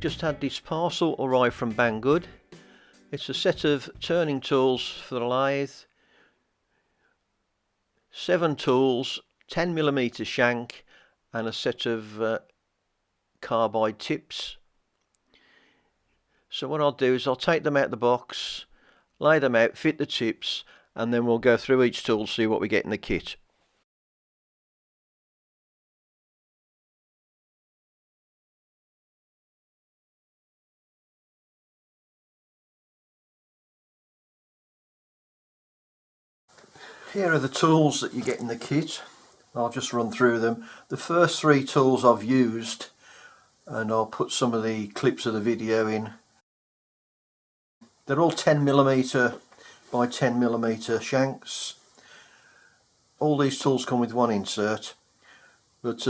just had this parcel arrive from Banggood. It's a set of turning tools for the lathe, 7 tools, 10mm shank and a set of carbide tips. So what I'll do is I'll take them out of the box, lay them out, fit the tips, and then we'll go through each tool, see what we get in the kit. Here are the tools that you get in the kit. I'll just run through them. The first 3 tools I've used, and I'll put some of the clips of the video in. They're all 10mm by 10mm shanks. All these tools come with one insert, but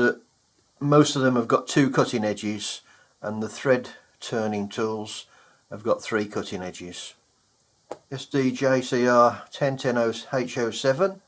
most of them have got 2 cutting edges, and the thread turning tools have got 3 cutting edges. SDJCR 1010H07.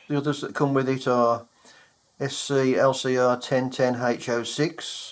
The others that come with it are SC LCR 1010H06.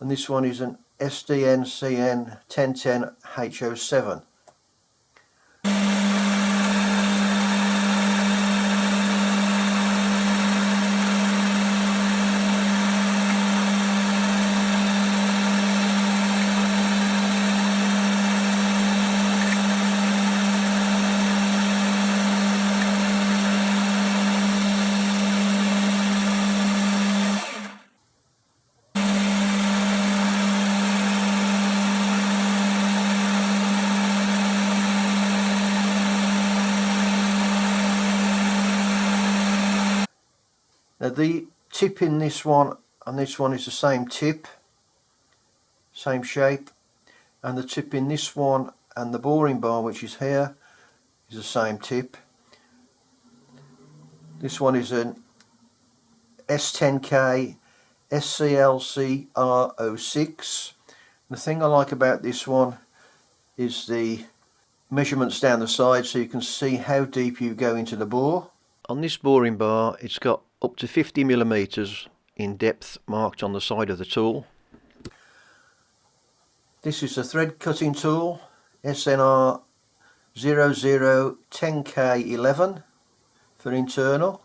And this one is an SDNCN 1010H07. Now the tip in this one and this one is the same tip, same shape, and the tip in this one and the boring bar, which is here, is the same tip. This one is an S10K SCLCR06. The thing I like about this one is the measurements down the side, so you can see how deep you go into the bore. On this boring bar, it's got up to 50mm in depth marked on the side of the tool. This is a thread cutting tool, SNR 0010K11 for internal.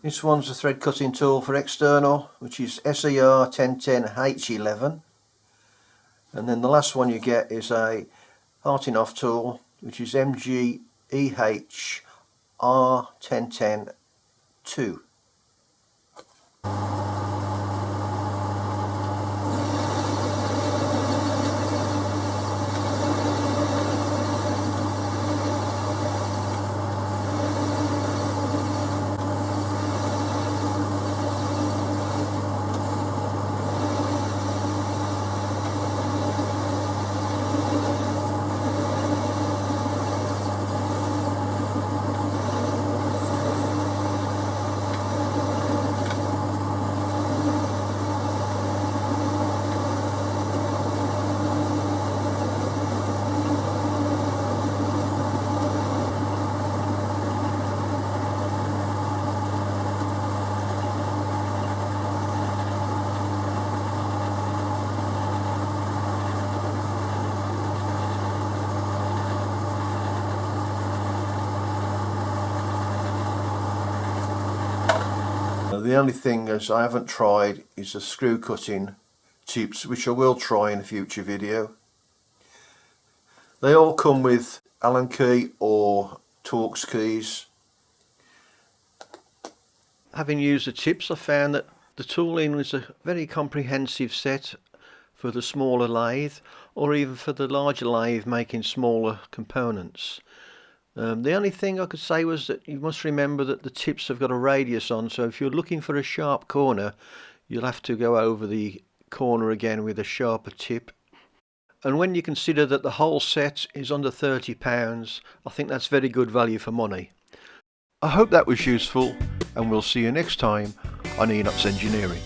This one's a thread cutting tool for external, which is SER 1010H11. And then the last one you get is a parting off tool, which is MG EHR1010-2. The only thing is I haven't tried is the screw cutting tips, which I will try in a future video. They all come with Allen key or Torx keys. Having used the tips, I found that the tooling was a very comprehensive set for the smaller lathe, or even for the larger lathe making smaller components. The only thing I could say was that you must remember that the tips have got a radius on, so if you're looking for a sharp corner, you'll have to go over the corner again with a sharper tip. And when you consider that the whole set is under £30, I think that's very good value for money. I hope that was useful, and we'll see you next time on Enots Engineering.